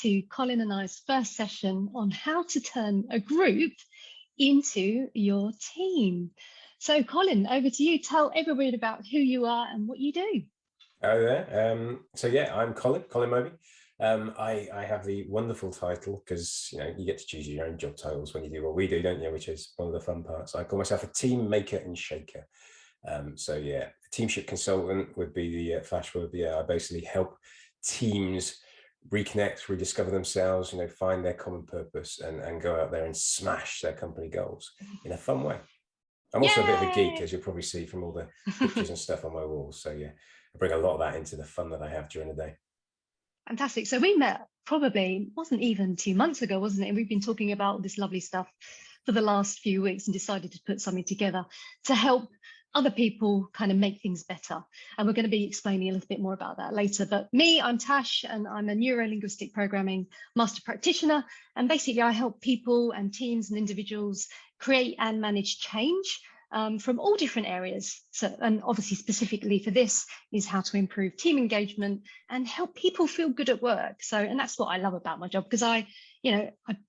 to Colin and I's first session on how to turn a group into your team. So Colin, over to you. Tell everybody about who you are and what you do. Hello there. So yeah, I'm Colin Mobey. I have the wonderful title because you get to choose your own job titles when you do what we do, don't you? Which is one of the fun parts. I call myself a team maker and shaker. So yeah, a teamship consultant would be the flash word. Yeah, I basically help teams reconnect, rediscover themselves, find their common purpose and go out there and smash their company goals in a fun way. I'm also a bit of a geek, as you'll probably see from all the pictures and stuff on my walls. So yeah, I bring a lot of that into the fun that I have during the day. Fantastic. So we met probably, wasn't even 2 months ago, wasn't it? And we've been talking about this lovely stuff for the last few weeks and decided to put something together to help other people kind of make things better. And we're going to be explaining a little bit more about that later. But me, I'm Tash, and I'm a neuro-linguistic programming master practitioner. And basically I help people and teams and individuals create and manage change from all different areas. So, and obviously specifically for this is how to improve team engagement and help people feel good at work. So, and that's what I love about my job, because I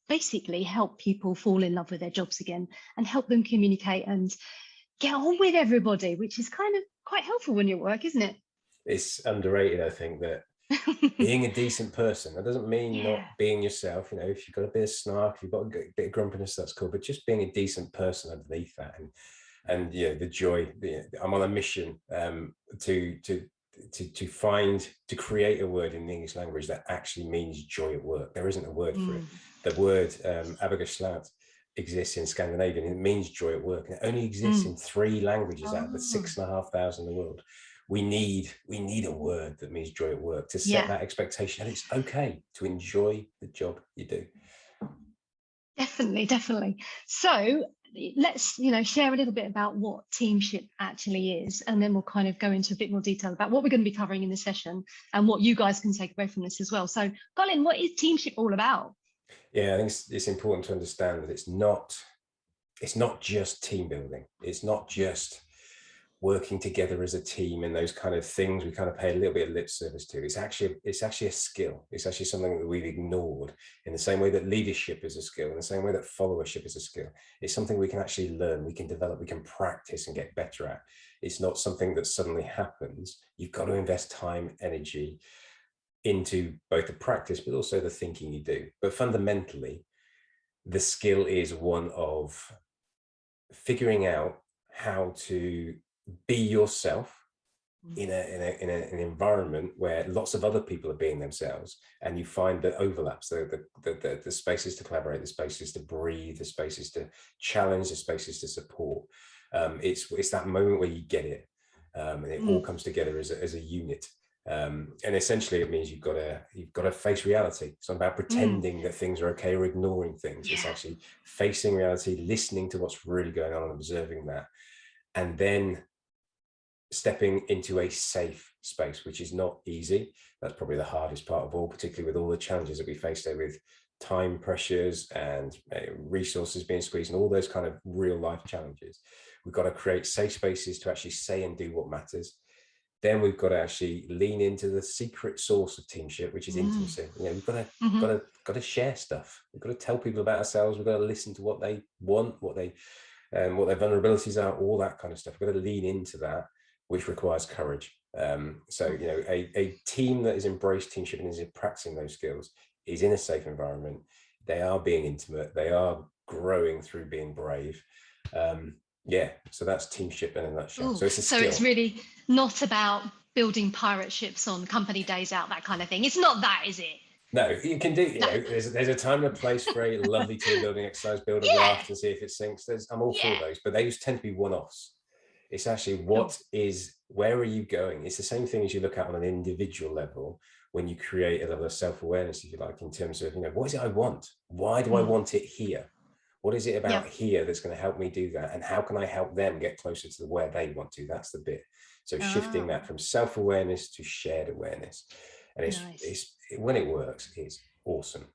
basically help people fall in love with their jobs again and help them communicate and get on with everybody, which is kind of quite helpful when you're at work, isn't it? It's underrated, I think, that being a decent person, that doesn't mean not being yourself. If you've got a bit of snark, if you've got a bit of grumpiness, that's cool, but just being a decent person underneath that and the joy. I'm on a mission to create a word in the English language that actually means joy at work. There isn't a word for it. The word Abergeslaut exists in Scandinavian, and it means joy at work, and it only exists in 3 languages out of the 6,500 in the world. We need a word that means joy at work to set that expectation, and it's okay to enjoy the job you do. Definitely. So let's share a little bit about what Teamship actually is, and then we'll kind of go into a bit more detail about what we're going to be covering in this session and what you guys can take away from this as well. So Colin, what is Teamship all about? Yeah, I think it's important to understand that it's not just team building. It's not just working together as a team and those kind of things we kind of pay a little bit of lip service to. It's actually a skill. It's actually something that we've ignored, in the same way that leadership is a skill, in the same way that followership is a skill. It's something we can actually learn, we can develop, we can practice and get better at. It's not something that suddenly happens. You've got to invest time, energy into both the practice, but also the thinking you do. But fundamentally, the skill is one of figuring out how to be yourself in an environment where lots of other people are being themselves, and you find the overlaps, the spaces to collaborate, the spaces to breathe, the spaces to challenge, the spaces to support. It's that moment where you get it, and it all comes together as a unit. And essentially it means you've got to face reality. It's not about pretending that things are okay or ignoring things. It's actually facing reality, listening to what's really going on and observing that, and then stepping into a safe space, which is not easy. That's probably the hardest part of all, particularly with all the challenges that we face there with time pressures and resources being squeezed and all those kind of real life challenges. We've got to create safe spaces to actually say and do what matters. Then we've got to actually lean into the secret source of teamship, which is intimacy. We've got to share stuff. We've got to tell people about ourselves. We've got to listen to what they want, what their vulnerabilities are, all that kind of stuff. We've got to lean into that, which requires courage. A team that has embraced teamship and is practicing those skills is in a safe environment. They are being intimate. They are growing through being brave. So that's Teamship in a nutshell. Ooh, so it's a skill. So it's really not about building pirate ships on company days out, that kind of thing. It's not that, is it? No, you can do, there's a time and a place for a lovely team building exercise, build a raft and see if it sinks. I'm all for those, but those tend to be one-offs. It's actually where are you going? It's the same thing as you look at on an individual level when you create a level of self-awareness, if you like, in terms of, what is it I want? Why do I want it here? What is it about here that's going to help me do that? And how can I help them get closer to where they want to? That's the bit. So shifting that from self-awareness to shared awareness. And it's when it works, it's awesome.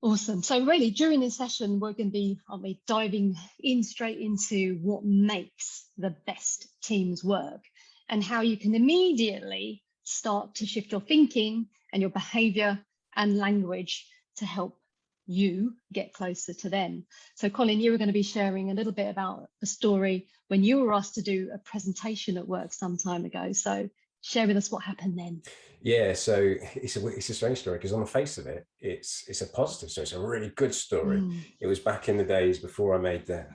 Awesome. So really during this session, we're going to be, diving in straight into what makes the best teams work and how you can immediately start to shift your thinking and your behavior and language to help you get closer to them. So Colin, you were going to be sharing a little bit about a story when you were asked to do a presentation at work some time ago. So share with us what happened then. Yeah, so it's a strange story, because on the face of it, it's a positive story. It's a really good story. It was back in the days before I made the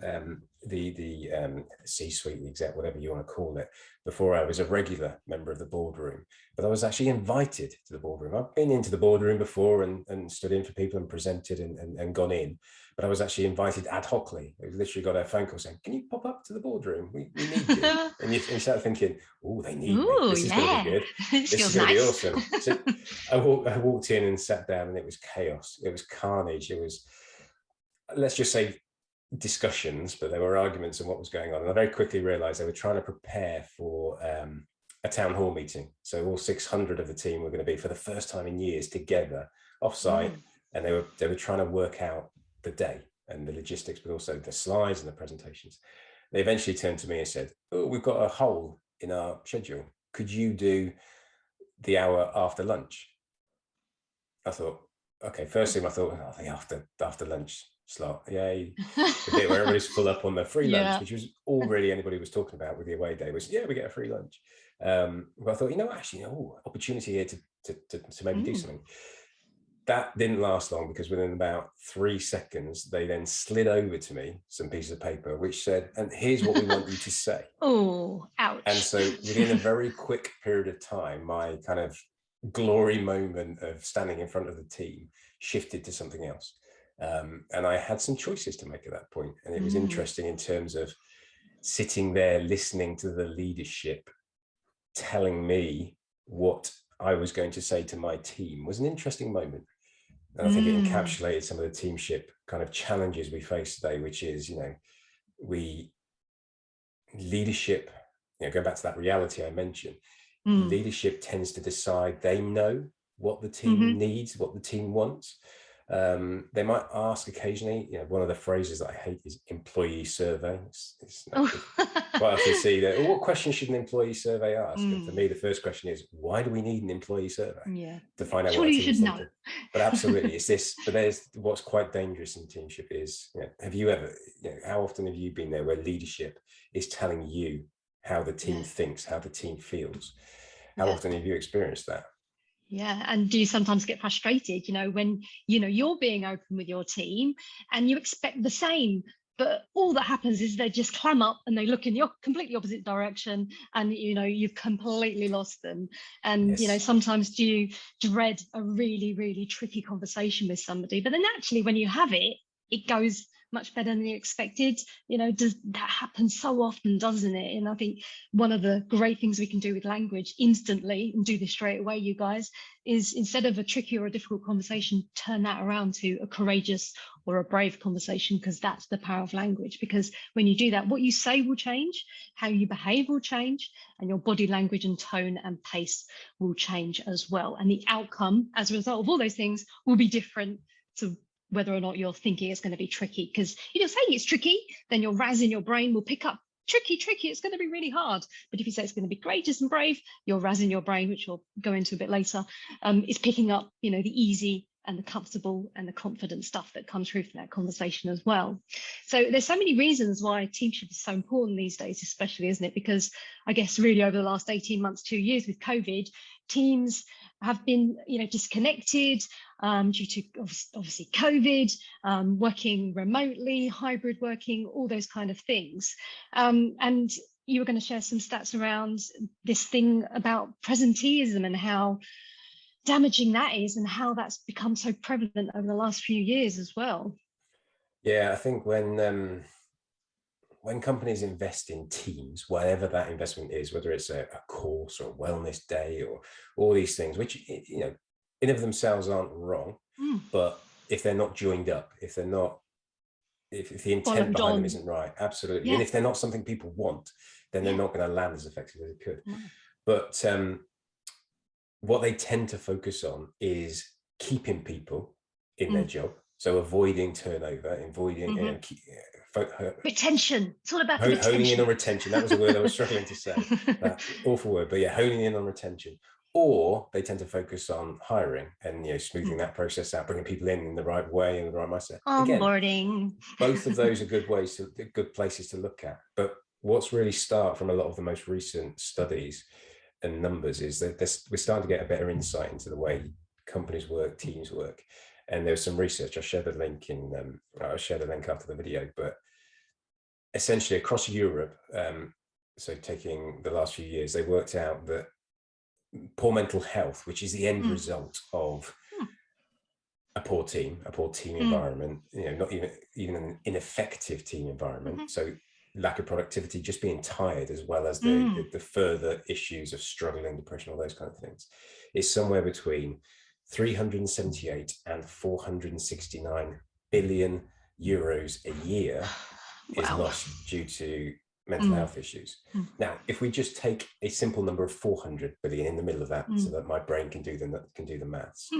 C-suite, the exec, whatever you want to call it, before I was a regular member of the boardroom. But I was actually invited to the boardroom. I've been into the boardroom before and stood in for people and presented and gone in. But I was actually invited ad hocly. I literally got a phone call saying, "Can you pop up to the boardroom? We need you." And you start thinking, "Oh, they need me. This is going to be good. This is going to be awesome." So I walked in and sat down, and it was chaos. It was carnage. It was, let's just say, discussions, but there were arguments on what was going on. And I very quickly realized they were trying to prepare for a town hall meeting. So all 600 of the team were going to be, for the first time in years, together off-site. And they were trying to work out the day and the logistics, but also the slides and the presentations. They eventually turned to me and said, "Oh, we've got a hole in our schedule. Could you do the hour after lunch?" I thought, okay, first thing I thought, oh, the after lunch slot. Yeah, the bit where everybody's full up on their free lunch, which was all really anybody was talking about with the away day was, yeah, we get a free lunch. But I thought, actually, opportunity here to maybe do something. That didn't last long, because within about 3 seconds, they then slid over to me some pieces of paper which said, "And here's what we want you to say." Oh, ouch. And so within a very quick period of time, my kind of glory moment of standing in front of the team shifted to something else. And I had some choices to make at that point. And it was interesting in terms of sitting there listening to the leadership telling me what I was going to say to my team was an interesting moment. And I think it encapsulated some of the teamship kind of challenges we face today, which is, leadership, going back to that reality I mentioned, leadership tends to decide they know what the team needs, what the team wants. They might ask occasionally, one of the phrases that I hate is employee survey. Quite often see that, what question should an employee survey ask? And for me, the first question is, why do we need an employee survey? To find out what a team is thinking. But absolutely, it's this. But there's what's quite dangerous in teamship is, have you ever, how often have you been there where leadership is telling you how the team thinks, how the team feels? How often have you experienced that? Yeah. And do you sometimes get frustrated, when, you're being open with your team and you expect the same, but all that happens is they just clam up and they look in the completely opposite direction, and, you've completely lost them. And, sometimes do you dread a really, really tricky conversation with somebody, but then actually when you have it, it goes much better than you expected. Does that happen so often, doesn't it? And I think one of the great things we can do with language instantly, and do this straight away, you guys, is instead of a tricky or a difficult conversation, turn that around to a courageous or a brave conversation, because that's the power of language. Because when you do that, what you say will change, how you behave will change, and your body language and tone and pace will change as well. And the outcome as a result of all those things will be different to whether or not you're thinking it's going to be tricky. Because if you're saying it's tricky, then your RAS in your brain will pick up tricky, it's going to be really hard. But if you say it's going to be courageous and brave, your RAS in your brain, which we'll go into a bit later, is picking up, the easy and the comfortable and the confident stuff that comes through from that conversation as well. So there's so many reasons why teamship is so important these days, especially, isn't it? Because I guess really over the last 18 months, 2 years with COVID, teams have been, disconnected due to obviously COVID, working remotely, hybrid working, all those kind of things. And you were going to share some stats around this thing about presenteeism and how damaging that is, and how that's become so prevalent over the last few years as well. Yeah, I think when companies invest in teams, whatever that investment is, whether it's a course or a wellness day or all these things, which, in of themselves aren't wrong, but if they're not joined up, if they're not, if the intent behind them isn't right, absolutely. Yeah. And if they're not something people want, then they're not going to land as effectively as they could. No. But what they tend to focus on is keeping people in their job. So avoiding turnover, avoiding retention. It's all about honing in on retention. That was a word I was struggling to say. That awful word, but yeah, honing in on retention. or they tend to focus on hiring and, smoothing that process out, bringing people in the right way and the right mindset. Again, Onboarding. both of those are good places to look at. But what's really stark from a lot of the most recent studies and numbers is that we're starting to get a better insight into the way companies work, teams work. And there's some research. I'll share the link after the video, but essentially across Europe, so taking the last few years, they worked out that poor mental health, which is the end result of a poor team environment, not even an ineffective team environment. So lack of productivity, just being tired, as well as the further issues of struggling, depression, all those kind of things, is somewhere between 378 and 469 billion euros a year is lost due to mental health issues. Now, if we just take a simple number of 400 billion in the middle of that, so that my brain can do the maths,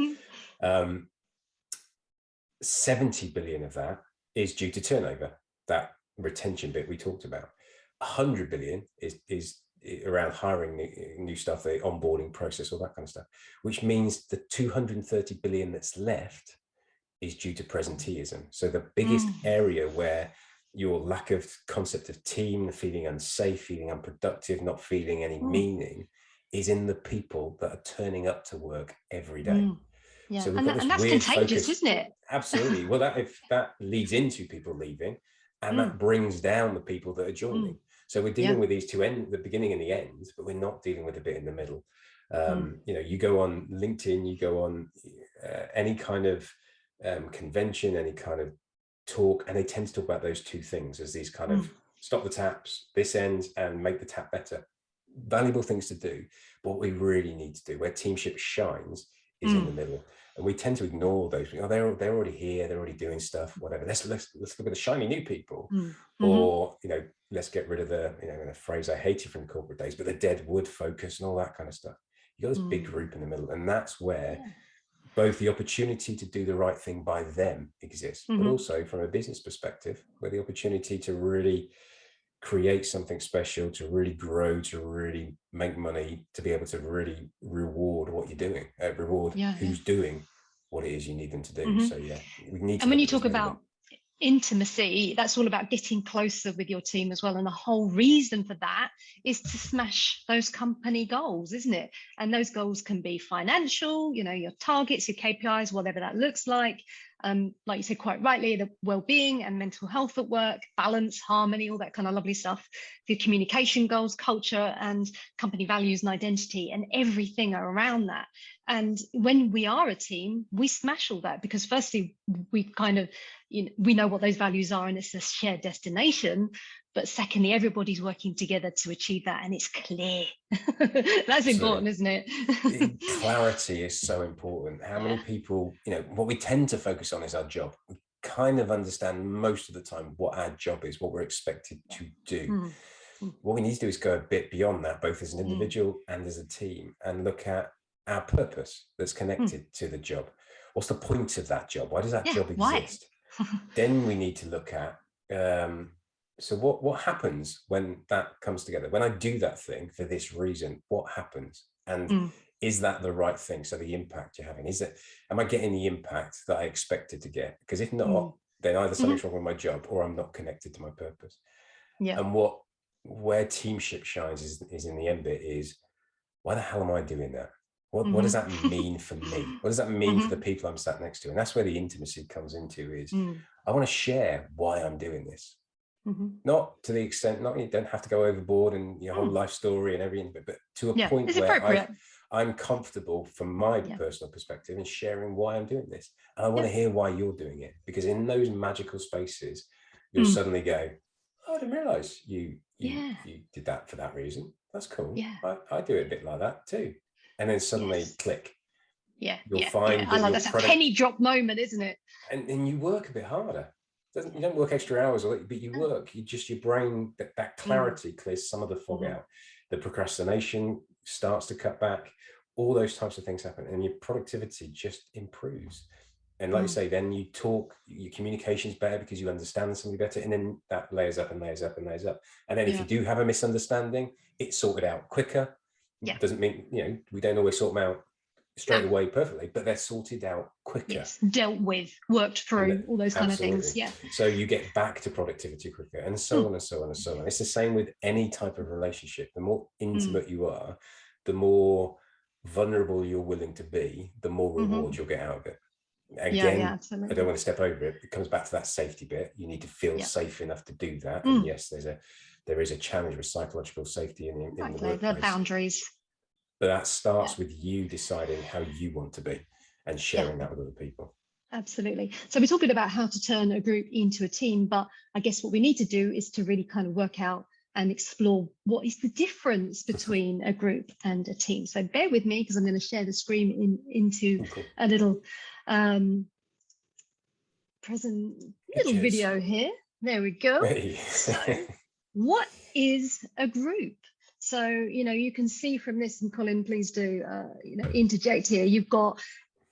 70 billion of that is due to turnover, that retention bit we talked about. 100 billion is around hiring new stuff, the onboarding process, all that kind of stuff, which means the 230 billion that's left is due to presenteeism. So the biggest area where your lack of concept of team, feeling unsafe, feeling unproductive, not feeling any meaning, is in the people that are turning up to work every day. Yeah, so we've got this that's weird contagious, focus. isn't it? Absolutely. Well, that leads into people leaving, and that brings down the people that are joining. So we're dealing with these two ends, the beginning and the end, but we're not dealing with the bit in the middle. You go on LinkedIn, you go on any kind of convention, any kind of talk, and they tend to talk about those two things as these kind of stop the taps, this end, and make the tap better. Valuable things to do, but what we really need to do, where Teamship shines, is in the middle. And we tend to ignore those people. Oh, they're already here, they're already doing stuff, whatever. Let's look at the shiny new people. Or, let's get rid of the phrase I hated from corporate days, but the dead wood focus and all that kind of stuff. You got this big group in the middle, and that's where both the opportunity to do the right thing by them exists, but also from a business perspective, where the opportunity to really create something special, to really grow, to really make money, to be able to really reward what you're doing, who's doing what it is you need them to do. So we need to. And when you talk about intimacy, that's all about getting closer with your team as well. And the whole reason for that is to smash those company goals, isn't it? And those goals can be financial, your targets, your KPIs, whatever that looks like. Like you said quite rightly, the well-being and mental health at work, balance, harmony, all that kind of lovely stuff. The communication goals, culture, and company values and identity, and everything around that. And when we are a team, we smash all that, because firstly, we kind of, we know what those values are, and it's a shared destination. But secondly, everybody's working together to achieve that, and it's clear. That's important, isn't it? Clarity is so important. How many people, what we tend to focus on is our job. We kind of understand most of the time what our job is, what we're expected to do. What we need to do is go a bit beyond that, both as an individual and as a team, and look at our purpose that's connected to the job. What's the point of that job? Why does that job exist? Then we need to look at so what happens when that comes together? When I do that thing for this reason, what happens? And is that the right thing? So the impact you're having, am I getting the impact that I expected to get? Because if not, then either something's wrong with my job, or I'm not connected to my purpose. And where Teamship shines is in the end bit is, why the hell am I doing that? What does that mean for me? What does that mean for the people I'm sat next to? And that's where the intimacy comes into, is I want to share why I'm doing this. Not to the extent, you don't have to go overboard and your whole life story and everything, but to a point where I'm comfortable from my personal perspective in sharing why I'm doing this. And I want to hear why you're doing it, because in those magical spaces, you'll suddenly go, oh, I didn't realize you did that for that reason. That's cool. I do it a bit like that too. And then suddenly click. You'll find that that's a penny drop moment, isn't it? And you work a bit harder. You don't work extra hours, but you work. Your brain, that clarity clears some of the fog out. The procrastination starts to cut back. All those types of things happen, and your productivity just improves. And like you say, then you talk, your communication's better because you understand somebody better, and then that layers up and layers up and layers up. And then if you do have a misunderstanding, it's sorted out quicker. Yeah. Doesn't mean, we don't always sort them out straight away perfectly, but they're sorted out quicker. Yes, dealt with, worked through, all those kind of things. Yeah. So you get back to productivity quicker, and so on and so on and so on. It's the same with any type of relationship. The more intimate you are, the more vulnerable you're willing to be, the more reward you'll get out of it. Again, I don't want to step over it. It comes back to that safety bit. You need to feel safe enough to do that. And yes, there is a challenge with psychological safety in the workplace. The boundaries. But that starts with you deciding how you want to be and sharing that with other people. Absolutely. So we're talking about how to turn a group into a team, but I guess what we need to do is to really kind of work out and explore what is the difference between a group and a team. So bear with me, because I'm going to share the screen into a little video here. There we go. Hey. So what is a group? So, you can see from this, and Colin, please do, interject here. You've got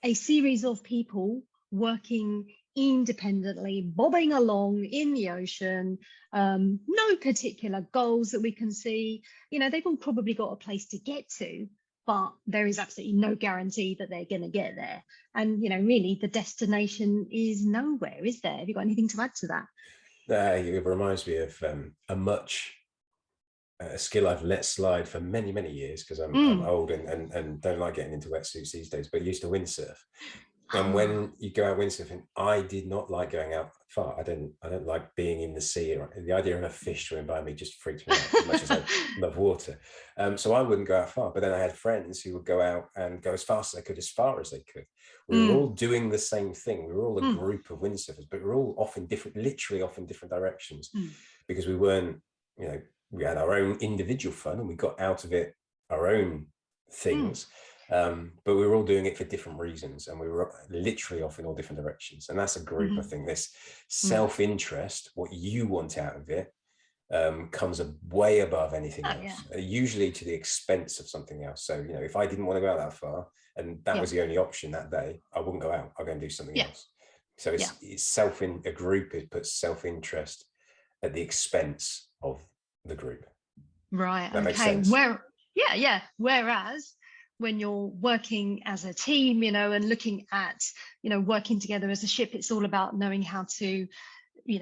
a series of people working independently, bobbing along in the ocean, no particular goals that we can see. They've all probably got a place to get to, but there is absolutely no guarantee that they're going to get there. And, really the destination is nowhere, is there? Have you got anything to add to that? It reminds me of a skill I've let slide for many, many years, because I'm old and don't like getting into wetsuits these days, but I used to windsurf. And when you go out windsurfing, I did not like going out far. I don't like being in the sea. The idea of a fish swimming by me just freaked me out, as much as I love water. So I wouldn't go out far. But then I had friends who would go out and go as fast as they could, as far as they could. We were all doing the same thing. We were all a group of windsurfers, but we were all literally off in different directions, because we weren't, we had our own individual fun and we got out of it our own things. But we were all doing it for different reasons, and we were literally off in all different directions. And that's a group. I think this self-interest, what you want out of it, comes way above anything else, usually to the expense of something else. So, if I didn't want to go out that far and that was the only option that day, I wouldn't go out. I'll go and do something else. So it's a group, it puts self-interest at the expense of the group. Right. That makes sense. Whereas when you're working as a team, and looking at, working together as a ship, it's all about knowing how to,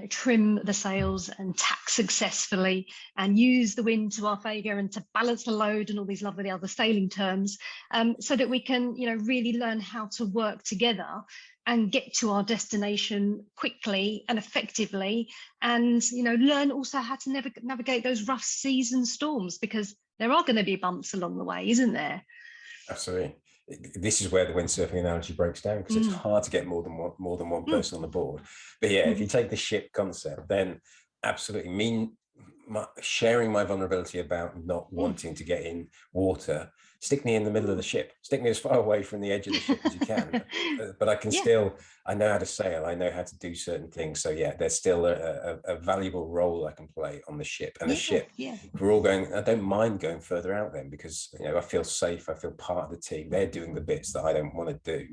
trim the sails and tack successfully and use the wind to our favour and to balance the load and all these lovely other sailing terms, so that we can, really learn how to work together and get to our destination quickly and effectively, and, learn also how to navigate those rough seas and storms, because there are going to be bumps along the way, isn't there? Absolutely. This is where the windsurfing analogy breaks down, because it's hard to get more than one person on the board. But if you take the ship concept, then absolutely, sharing my vulnerability about not wanting to get in water, stick me in the middle of the ship, stick me as far away from the edge of the ship as you can. But I can still, I know how to sail, I know how to do certain things. So there's still a valuable role I can play on the ship. And the ship, we're all going, I don't mind going further out then, because I feel safe, I feel part of the team. They're doing the bits that I don't want to do.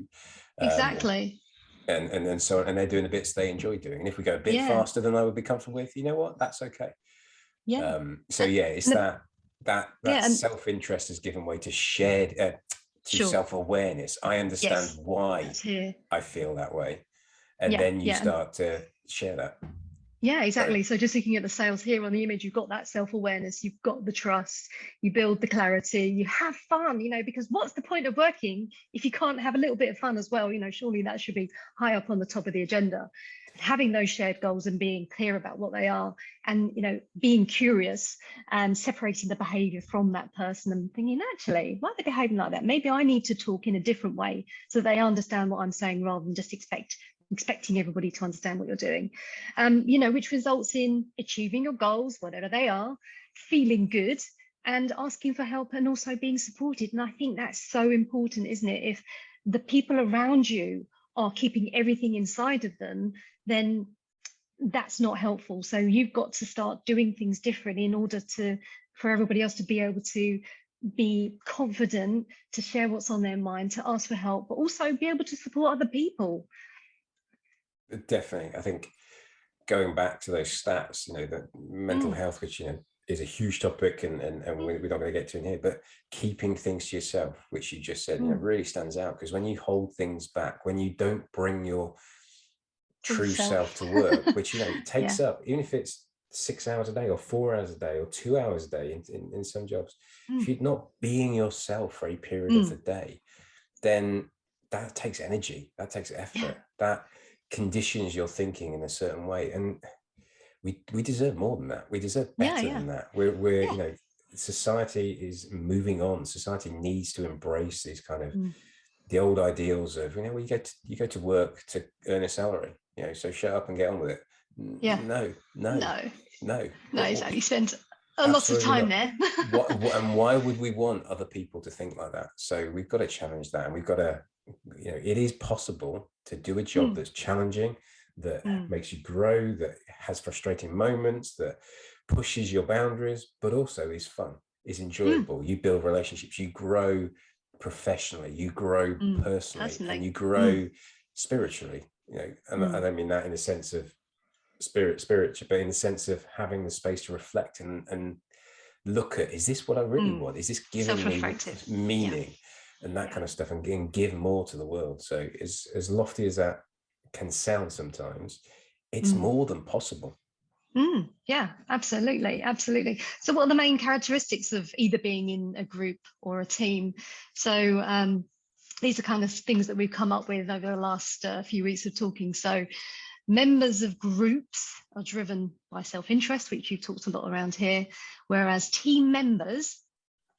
Exactly. And they're doing the bits they enjoy doing. And if we go a bit faster than I would be comfortable with, you know what, that's okay. It's that self-interest has given way to shared self-awareness. I understand why I feel that way, and then you start to share that. Yeah, exactly. So just looking at the sails here on the image, you've got that self-awareness, you've got the trust, you build the clarity, you have fun, because what's the point of working if you can't have a little bit of fun as well? Surely that should be high up on the top of the agenda. Having those shared goals and being clear about what they are, and being curious and separating the behavior from that person and thinking, actually, why are they behaving like that? Maybe I need to talk in a different way so they understand what I'm saying, rather than just expecting everybody to understand what you're doing, which results in achieving your goals, whatever they are, feeling good and asking for help, and also being supported. And I think that's so important, isn't it? If the people around you are keeping everything inside of them, then that's not helpful. So you've got to start doing things different in order for everybody else to be able to be confident to share what's on their mind, to ask for help, but also be able to support other people. Definitely. I think going back to those stats, the mental health, which, is a huge topic, and we're not going to get to in here, but keeping things to yourself, which you just said, really stands out, because when you hold things back, when you don't bring your true self to work, which, it takes up, even if it's 6 hours a day or 4 hours a day or 2 hours a day in some jobs, if you're not being yourself for a period of the day, then that takes energy, that takes effort, that conditions your thinking in a certain way. And we deserve more than that. We deserve better than that. We're society is moving on. Society needs to embrace these kind of the old ideals of, you go to work to earn a salary, so shut up and get on with it. No. Exactly. You spend a lot of time there. And why would we want other people to think like that? So we've got to challenge that, and we've got to, it is possible to do a job that's challenging, that makes you grow, that has frustrating moments, that pushes your boundaries, but also is fun, is enjoyable. You build relationships, you grow professionally, you grow personally, and you grow spiritually. And I don't mean that in the sense of spiritual, but in the sense of having the space to reflect and look at, is this what I really want? Is this giving me meaning and that kind of stuff, and give more to the world? So as lofty as that can sound sometimes, it's more than possible. Yeah, absolutely. So what are the main characteristics of either being in a group or a team? So these are kind of things that we've come up with over the last few weeks of talking. So members of groups are driven by self-interest, which you talked a lot around here, whereas team members,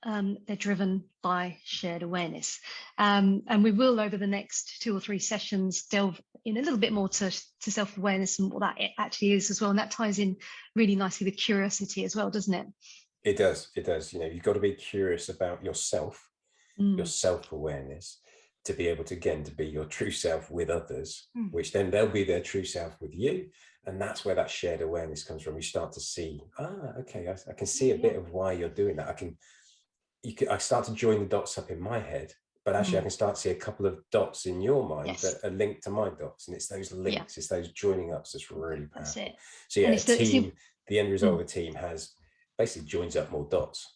they're driven by shared awareness. And we will, over the next 2 or 3 sessions, delve in a little bit more to self-awareness and what that actually is as well. And that ties in really nicely with curiosity as well, doesn't it? It does. You've got to be curious about yourself, your self-awareness, to be able to, again, to be your true self with others, which then they'll be their true self with you. And that's where that shared awareness comes from. You start to see, okay, I can see a bit of why you're doing that. I start to join the dots up in my head, but actually I can start to see a couple of dots in your mind that are linked to my dots. And it's those links, it's those joining ups that's really powerful. That's it. So a team, the end result of a team has basically joins up more dots.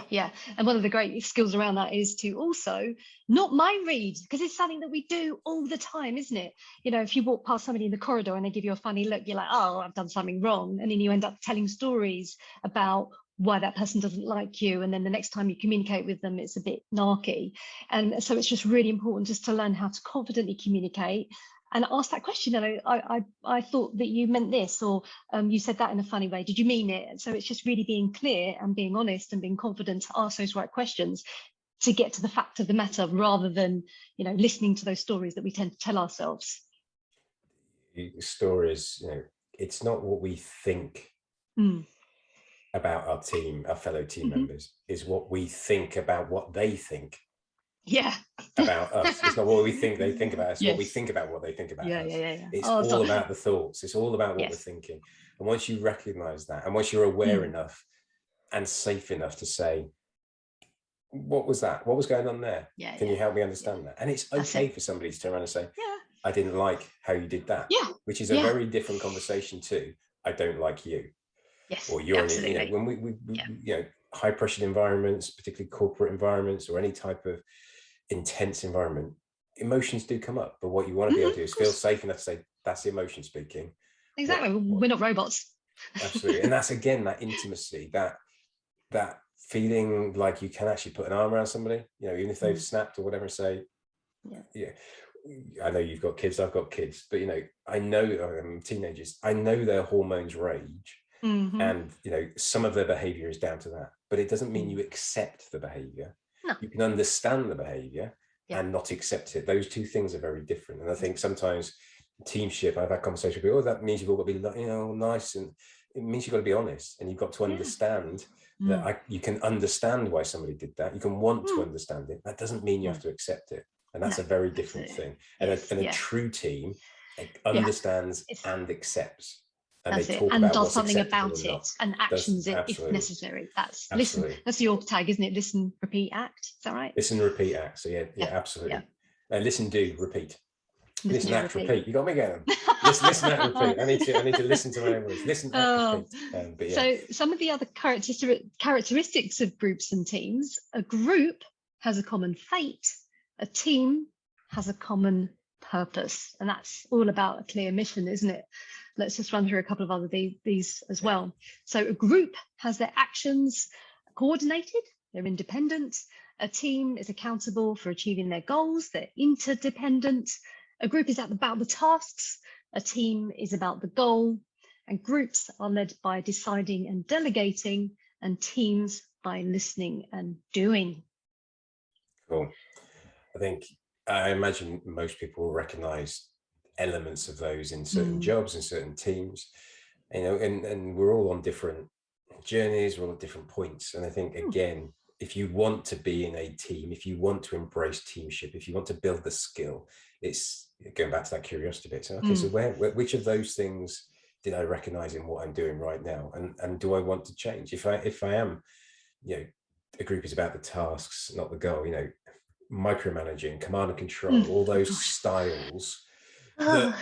Yeah. And one of the great skills around that is to also not mind read, because it's something that we do all the time, isn't it? If you walk past somebody in the corridor and they give you a funny look, you're like, oh, I've done something wrong. And then you end up telling stories about why that person doesn't like you. And then the next time you communicate with them, it's a bit narky. And so it's just really important just to learn how to confidently communicate and ask that question. I thought that you meant this, or you said that in a funny way. Did you mean it? So it's just really being clear and being honest and being confident to ask those right questions to get to the fact of the matter, rather than, listening to those stories that we tend to tell ourselves. Stories, it's not what we think about our team, our fellow team members, is what we think about what they think about us. It's not what we think they think about us, what we think about what they think about us. It's all about the thoughts. It's all about what we're thinking. And once you recognize that, and once you're aware enough and safe enough to say, what was that? What was going on there? Can you help me understand that? And it's okay for somebody to turn around and say, I didn't like how you did that, which is a very different conversation to, I don't like you. Or you're in, when we high pressure environments, particularly corporate environments, or any type of intense environment, emotions do come up. But what you want to be able to do is feel safe enough to say, that's the emotion speaking. Exactly. We're not robots. Absolutely. And that's, again, that intimacy, that feeling like you can actually put an arm around somebody, even if they've snapped or whatever, and say, I know you've got kids, I've got kids, but I know teenagers, I know their hormones rage. And some of their behavior is down to that, but it doesn't mean you accept the behavior. You can understand the behavior and not accept it. Those two things are very different. And I think sometimes teamship, I've had conversations with people, that means you've all got to be nice, and it means you've got to be honest, and you've got to understand that you can understand why somebody did that. You can want to understand it. That doesn't mean you have to accept it, and that's a very different thing. And a true team understands and accepts. And does something about it and actions it if necessary. That's listen. That's your tag, isn't it? Listen, repeat, act. Is that right? Listen, repeat, act. So absolutely. Listen, do, repeat. Listen, act, repeat. You got me going. Listen, act, repeat. I need to listen to my own voice. Listen, act, repeat. But yeah. So some of the other characteristics of groups and teams: a group has a common fate, a team has a common purpose, and that's all about a clear mission, isn't it? Let's just run through a couple of other these as well. So a group has their actions coordinated, they're independent. A team is accountable for achieving their goals, they're interdependent. A group is about the tasks, a team is about the goal, and groups are led by deciding and delegating, and teams by listening and doing. Cool. I imagine most people will recognize elements of those in certain jobs and certain teams, you know, and we're all on different journeys, we're all at different points. And I think, again, if you want to be in a team, if you want to embrace teamship, if you want to build the skill, it's going back to that curiosity bit. So, okay, so which of those things did I recognize in what I'm doing right now? And do I want to change? If I am, you know, a group is about the tasks, not the goal, you know, micromanaging, command and control, all those styles that,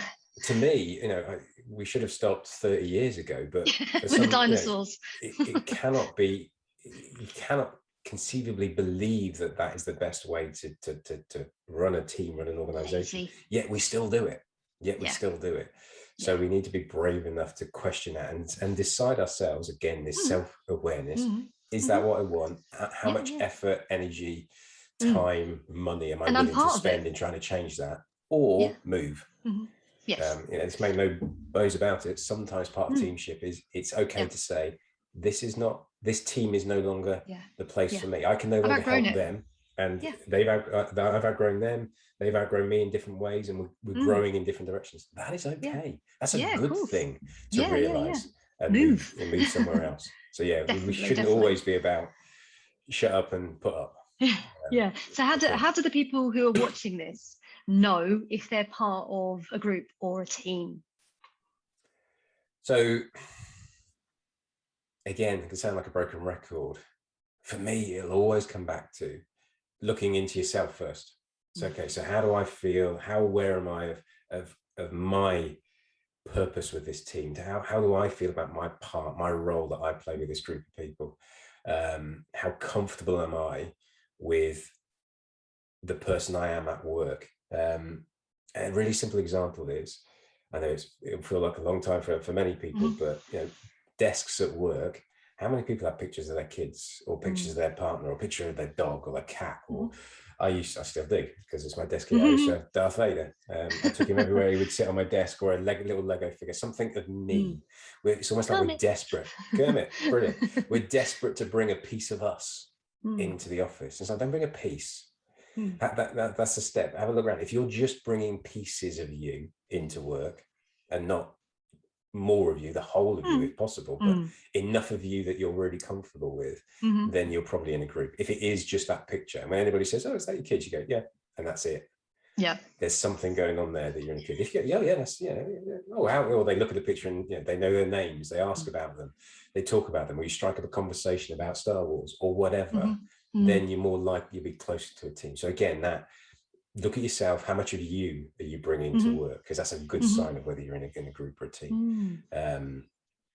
to me, you know, we should have stopped 30 years ago, but with the dinosaurs, you know, it cannot be, you cannot conceivably believe that is the best way to run a team, run an organization. Yet we still do it. So we need to be brave enough to question that and decide ourselves, again, this self-awareness. Is that what I want? How much effort, energy, time, money am I willing to spend in trying to change that, or move? Yes. You know, let's make no bones about it. Sometimes part of teamship is it's okay to say, this team is no longer the place for me. I can no longer help them, and I've outgrown them. They've outgrown me in different ways, and we're growing in different directions. That is okay. That's a good thing to realize and move somewhere else. So we shouldn't always be about shut up and put up. So how do the people who are watching this know if they're part of a group or a team? So again, it can sound like a broken record. For me, it'll always come back to looking into yourself first. So, okay, so how do I feel? How aware am I of my purpose with this team? How do I feel about my part, my role that I play with this group of people? How comfortable am I with the person I am at work? A really simple example is, I know it'll feel like a long time for many people, but you know, desks at work, how many people have pictures of their kids or pictures of their partner or picture of their dog or their cat? Or I still do, because it's my desk here. I used to have Darth Vadar. I took him everywhere. He would sit on my desk, or a little Lego figure, something of me. It's almost like we're desperate. Kermit, brilliant. We're desperate to bring a piece of us into the office. And so don't bring a piece. That's a step. Have a look around. If you're just bringing pieces of you into work and not more of you, the whole of you if possible, but enough of you that you're really comfortable with, then you're probably in a group. If it is just that picture, and when anybody says, oh, is that your kids? You go, yeah, and that's it. Yeah, there's something going on there that you're in a kid. If you go, that's oh, how, or they look at the picture and they know their names, they ask about them, they talk about them, or you strike up a conversation about Star Wars or whatever, then you're more likely to be closer to a team. So again, that look at yourself. How much of you are you bringing to work? Because that's a good sign of whether you're in a group or a team.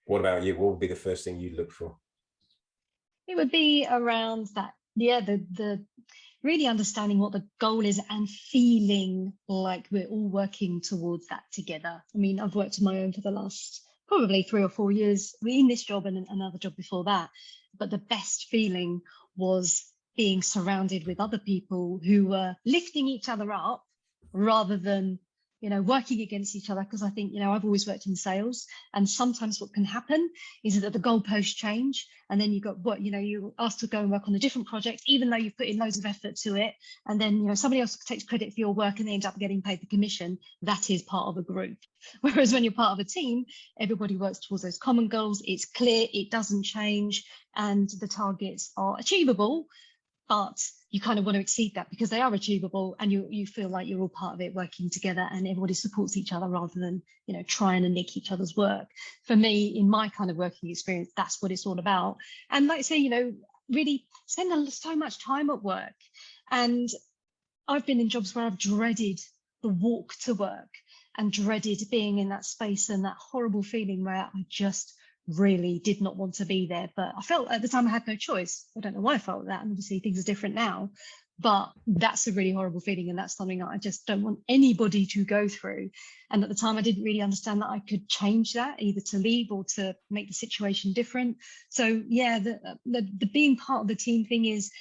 What about you? What would be the first thing you look for? It would be around that. The really understanding what the goal is and feeling like we're all working towards that together. I mean, I've worked on my own for the last probably 3 or 4 years in this job and another job before that. But the best feeling was being surrounded with other people who were lifting each other up rather than, working against each other. Because I think, I've always worked in sales, and sometimes what can happen is that the goalposts change, and then you're asked to go and work on a different project, even though you've put in loads of effort to it. And then, somebody else takes credit for your work and they end up getting paid the commission. That is part of a group. Whereas when you're part of a team, everybody works towards those common goals. It's clear, it doesn't change, and the targets are achievable. But you kind of want to exceed that because they are achievable, and you feel like you're all part of it, working together, and everybody supports each other rather than, trying to nick each other's work. For me, in my kind of working experience, that's what it's all about. And like I say, really spend so much time at work. And I've been in jobs where I've dreaded the walk to work and dreaded being in that space, and that horrible feeling where I just really did not want to be there. But I felt at the time I had no choice. I don't know why I felt that. And obviously things are different now, but that's a really horrible feeling. And that's something that I just don't want anybody to go through. And at the time I didn't really understand that I could change that, either to leave or to make the situation different. So yeah, the being part of the team thing is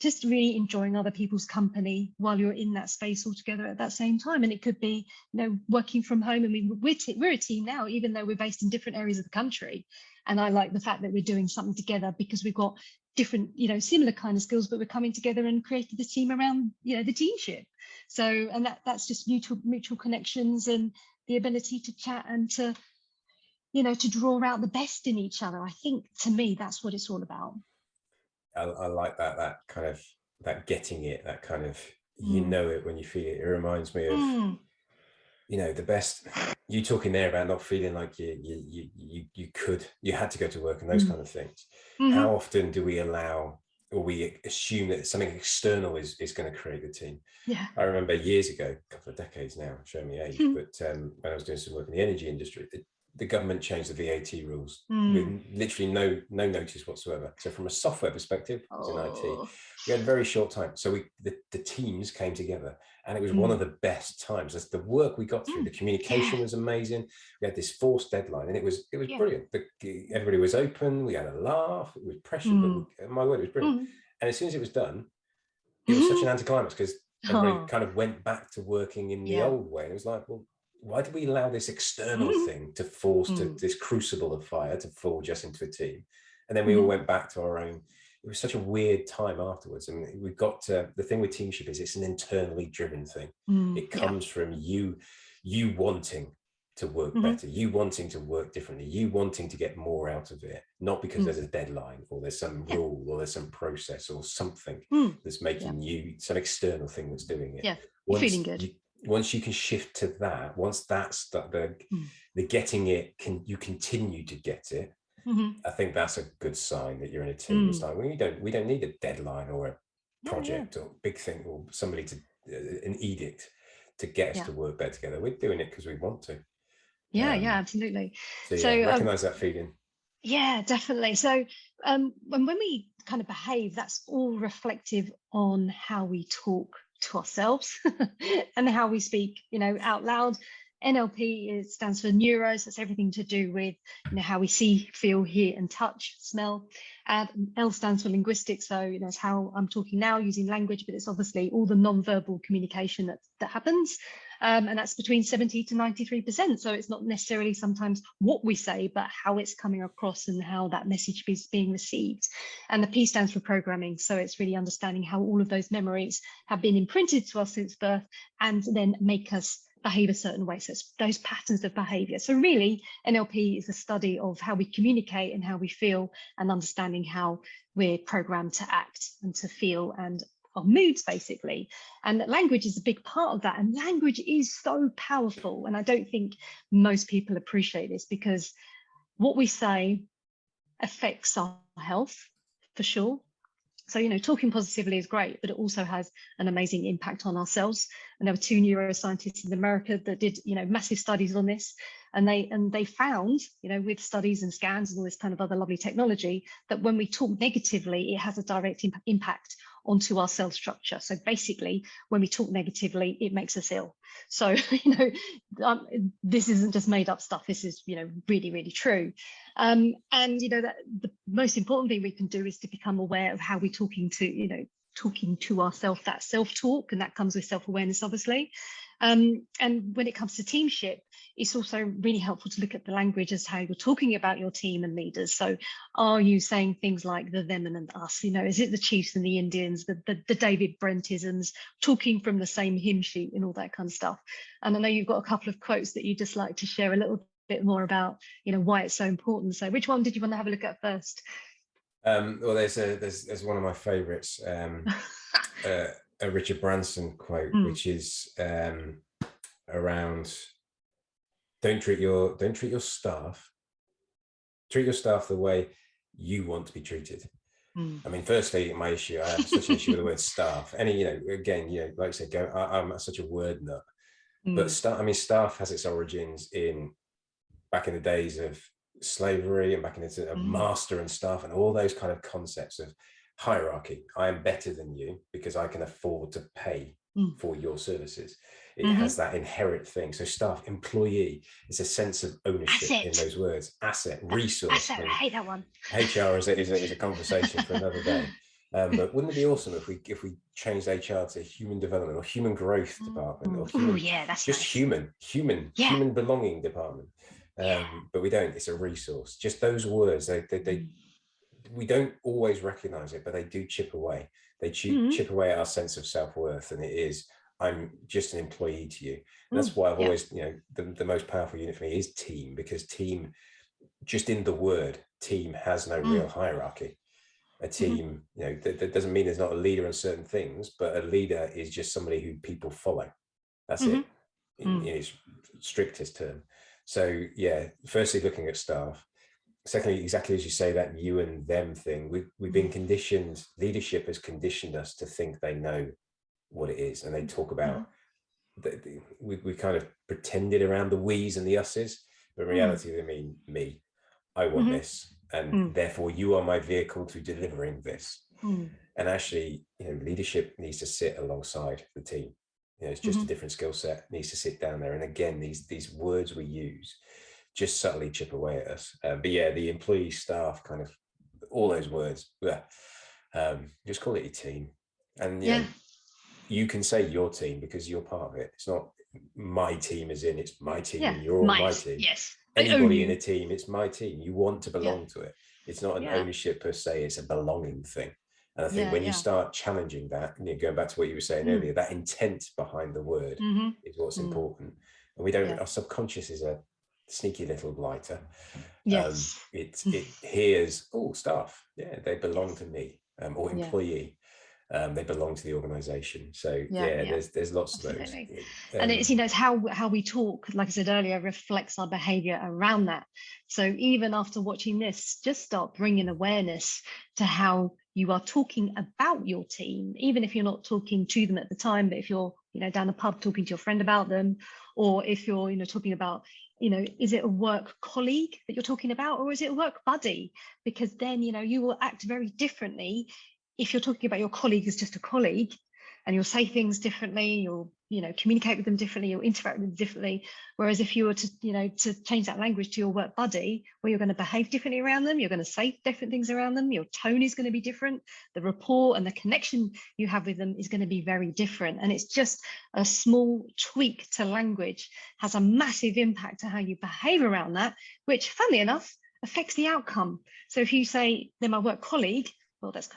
just really enjoying other people's company while you're in that space all together at that same time. And it could be, working from home. I mean, we're a team now, even though we're based in different areas of the country. And I like the fact that we're doing something together because we've got different, similar kind of skills, but we're coming together and created the team around, the teamship. So, and that's just mutual connections and the ability to chat and to, to draw out the best in each other. I think, to me, that's what it's all about. I like that kind of, that getting it, that kind of, it when you feel it. It reminds me of, the best, you talking there about not feeling like you had to go to work and those kind of things. How often do we allow, or we assume that something external is going to create the team? Yeah. I remember years ago, a couple of decades now, showing me age, but when I was doing some work in the energy industry, the government changed the VAT rules with literally no notice whatsoever. So from a software perspective, it was in IT, we had a very short time. So the teams came together, and it was one of the best times. That's the work we got through. The communication was amazing. We had this forced deadline, and it was brilliant. Everybody was open. We had a laugh. It was pressure, but my word, it was brilliant. And as soon as it was done, it was such an anticlimax because everybody kind of went back to working in the old way. And it was like, well, why do we allow this external thing to force to this crucible of fire to forge us into a team? And then we all went back to our own. It was such a weird time afterwards. I mean, we've got the thing with Teamship is it's an internally driven thing. It comes from you wanting to work better, you wanting to work differently, you wanting to get more out of it, not because there's a deadline or there's some rule or there's some process or something that's making you, some external thing that's doing it. Yeah, you're feeling good. Once you can shift to that, once that's the getting it, you continue to get it. I think that's a good sign that you're in a team. It's like, well, we don't need a deadline or a project or big thing or somebody to an edict to get us to work better together. We're doing it because we want to. Yeah, absolutely. So recognize that feeling. Yeah, definitely. So when we kind of behave, that's all reflective on how we talk to ourselves and how we speak, out loud. NLP, it stands for neuro, so it's everything to do with how we see, feel, hear, and touch, smell. And L stands for linguistics, so it's how I'm talking now using language, but it's obviously all the non-verbal communication that happens. And that's between 70 to 93%. So it's not necessarily sometimes what we say, but how it's coming across and how that message is being received. And the P stands for programming. So it's really understanding how all of those memories have been imprinted to us since birth and then make us behave a certain way. So it's those patterns of behavior. So really, NLP is a study of how we communicate and how we feel, and understanding how we're programmed to act and to feel and our moods, basically. And language is a big part of that. And language is so powerful. And I don't think most people appreciate this, because what we say affects our health for sure. So, talking positively is great, but it also has an amazing impact on ourselves. And there were 2 neuroscientists in America that did, massive studies on this. And they found, with studies and scans and all this kind of other lovely technology, that when we talk negatively, it has a direct impact onto our cell structure. So basically, when we talk negatively, it makes us ill. So, this isn't just made up stuff. This is, really, really true. And, that the most important thing we can do is to become aware of how we're talking to ourselves, that self-talk, and that comes with self-awareness, obviously. And when it comes to teamship, it's also really helpful to look at the language as how you're talking about your team and leaders. So are you saying things like the them and us? Is it the Chiefs and the Indians, the David Brentisms, talking from the same hymn sheet and all that kind of stuff? And I know you've got a couple of quotes that you just like to share a little bit more about, why it's so important. So which one did you want to have a look at first? Well, there's one of my favorites, a Richard Branson quote, which is around don't treat your staff the way you want to be treated. I mean, firstly, my issue, I have such an issue with the word staff. Any, again, like I said, I'm such a word nut. But staff has its origins in back in the days of slavery and back in the master and staff and all those kind of concepts of hierarchy. I am better than you because I can afford to pay for your services. It has that inherent thing. So staff, employee, is a sense of ownership in those words. Asset, resource. Asset, I hate that one. HR is a conversation for another day. But wouldn't it be awesome if we changed HR to human development or human growth department or human, that's just nice. human belonging department? But we don't. It's a resource. Just those words. We don't always recognize it, but they do chip away. They chip away at our sense of self-worth, and it is, I'm just an employee to you. And that's why I've always, the most powerful unit for me is team, because team, just in the word team, has no real hierarchy. A team, that doesn't mean there's not a leader in certain things, but a leader is just somebody who people follow. That's it, in its strictest term. So firstly, looking at staff. Secondly, exactly as you say, that you and them thing, we've been conditioned, leadership has conditioned us to think they know what it is. And they talk about, we kind of pretended around the we's and the us's, but in reality, they mean me. I want this, and therefore you are my vehicle to delivering this. And actually, leadership needs to sit alongside the team. It's just a different skill set, needs to sit down there. And again, these words we use just subtly chip away at us. But the employee, staff, kind of all those words, just call it your team. And you can say your team because you're part of it. It's not my team as in it's my team and you're my team. Yes. Anybody in a team, it's my team. You want to belong to it. It's not an ownership per se, it's a belonging thing. And I think when you start challenging that, and going back to what you were saying earlier, that intent behind the word is what's important. And we don't, our subconscious is a sneaky little blighter. It hears, staff, they belong to me, or employee. They belong to the organization. So there's lots of those. And it's it's how we talk, like I said earlier, reflects our behavior around that. So even after watching this, just start bringing awareness to how you are talking about your team, even if you're not talking to them at the time, but if you're down the pub talking to your friend about them, or if you're talking about is it a work colleague that you're talking about, or is it a work buddy? Because then you will act very differently if you're talking about your colleague as just a colleague, and you'll say things differently, you'll communicate with them differently, you'll interact with them differently. Whereas if you were to change that language to your work buddy, where you're going to behave differently around them, you're going to say different things around them, your tone is going to be different, the rapport and the connection you have with them is going to be very different. And it's just a small tweak to language has a massive impact to how you behave around that, which, funnily enough, affects the outcome. So if you say they're my work colleague, well, it's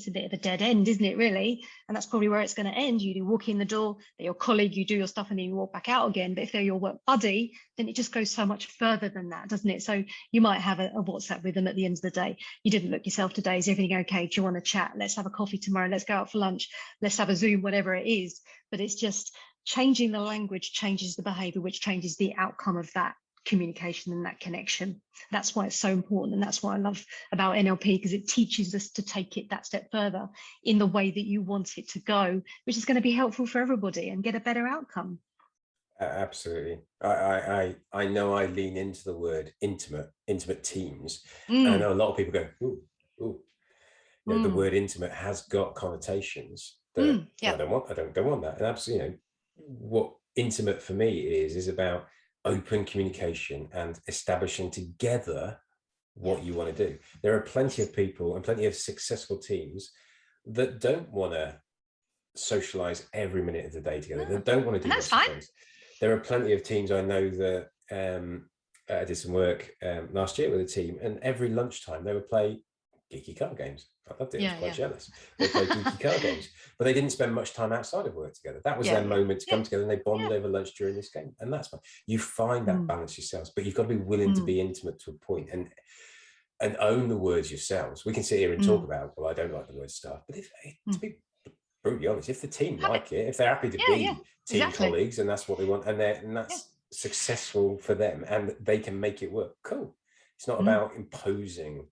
a bit of a dead end, isn't it, really? And that's probably where it's going to end. You do walk in the door, they're your colleague, you do your stuff, and then you walk back out again. But if they're your work buddy, then it just goes so much further than that, doesn't it? So you might have a WhatsApp with them at the end of the day. You didn't look yourself today. Is everything okay? Do you want to chat? Let's have a coffee tomorrow. Let's go out for lunch. Let's have a Zoom, whatever it is. But it's just changing the language changes the behavior, which changes the outcome of that communication and that connection. That's why it's so important, and that's what I love about NLP, because it teaches us to take it that step further in the way that you want it to go, which is going to be helpful for everybody and get a better outcome. Absolutely. I know I lean into the word intimate teams, and I know a lot of people go, ooh. The word intimate has got connotations that I don't want that. And absolutely, what intimate for me is about open communication and establishing together what you want to do. There are plenty of people and plenty of successful teams that don't want to socialize every minute of the day together. They don't want to do lots of things. There are plenty of teams I know that I did some work last year with a team, and every lunchtime they would play geeky card games. I loved it. I was quite jealous. They played geeky card games, but they didn't spend much time outside of work together. That was their moment to come together, and they bonded over lunch during this game. And that's fine. You find that balance yourselves, but you've got to be willing to be intimate to a point and own the words yourselves. We can sit here and talk about, well, I don't like the word stuff, but if to be brutally honest, if the team like it, if they're happy to be team colleagues and that's what they want, and that's successful for them and they can make it work, cool. It's not about imposing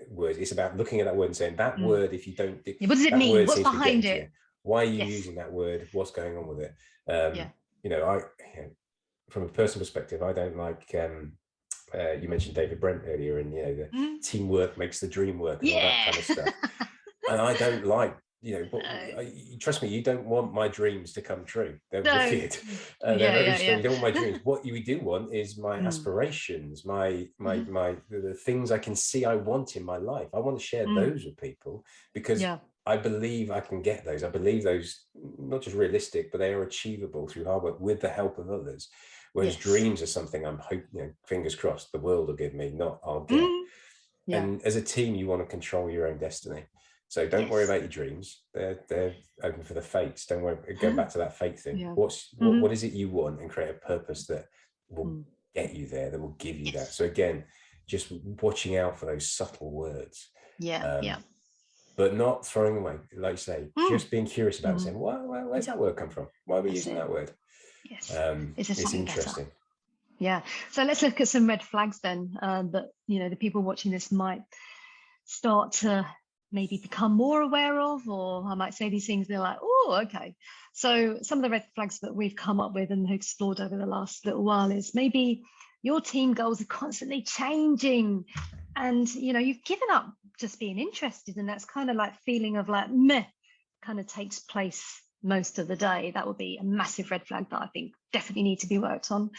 words. It's about looking at that word and saying that word, if you don't, what does it mean? What's behind it? Why are you using that word? What's going on with it? from a personal perspective, I don't like. You mentioned David Brent earlier, and the teamwork makes the dream work and all that kind of stuff. And I don't like, trust me, you don't want my dreams to come true. They're weird. They're very strange. You don't want my dreams. What you do want is my aspirations, the things I can see I want in my life. I want to share those with people because I believe I can get those. I believe those, not just realistic, but they are achievable through hard work with the help of others. Whereas dreams are something I'm hoping, fingers crossed, the world will give me, not I'll get. And as a team, you want to control your own destiny. So don't worry about your dreams. They're open for the fates. Don't worry. Go back to that fate thing. What is it you want, and create a purpose that will get you there, that will give you that. So again, just watching out for those subtle words. But not throwing away, like you say, just being curious about it, saying, where's that word come from? Why are we using that word? It's interesting. Better? Yeah. So let's look at some red flags then that, the people watching this might start to maybe become more aware of, or I might say these things, they're like, oh, okay. So some of the red flags that we've come up with and explored over the last little while is maybe your team goals are constantly changing, and you've given up just being interested, and that's kind of like feeling of like meh kind of takes place most of the day. That would be a massive red flag that I think definitely need to be worked on.